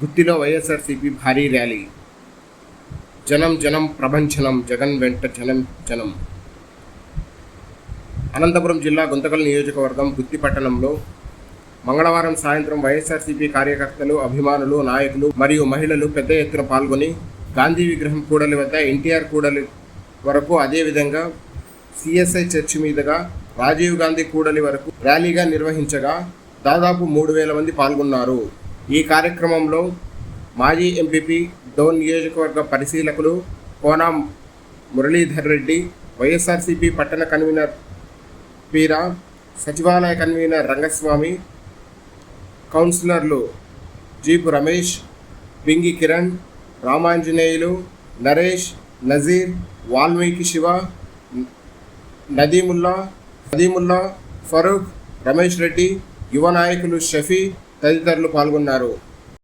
గుత్తిలో వైఎస్ఆర్సీపీ భారీ ర్యాలీ. జనం జనం ప్రభంజనం, జగన్ వెంట జనం జనం. అనంతపురం జిల్లా గుంతకల్ నియోజకవర్గం గుత్తి పట్టణంలో మంగళవారం సాయంత్రం వైఎస్ఆర్సీపీ కార్యకర్తలు, అభిమానులు, నాయకులు మరియు మహిళలు పెద్ద ఎత్తున పాల్గొని గాంధీ విగ్రహం కూడలి వద్ద ఎన్టీఆర్ కూడలి వరకు, అదేవిధంగా సిఎస్ఐ చర్చి మీదుగా రాజీవ్ గాంధీ కూడలి వరకు ర్యాలీగా నిర్వహించగా దాదాపు 3,000 మంది పాల్గొన్నారు. ఈ కార్యక్రమంలో మాజీ ఎంపీపీ, డోన్ నియోజకవర్గ పరిశీలకులు కోన మురళీధర్ రెడ్డి, వైఎస్ఆర్సీపీ పట్టణ కన్వీనర్ పీరా, సచివాలయ కన్వీనర్ రంగస్వామి, కౌన్సిలర్లు జీపు రమేష్, పింగి కిరణ్, రామాంజనేయులు, నరేష్, నజీర్, వాల్మీకి శివ, నదీముల్లా, ఫరూక్, రమేష్ రెడ్డి, యువ నాయకులు షఫీ తదితరులు పాల్గొన్నారు.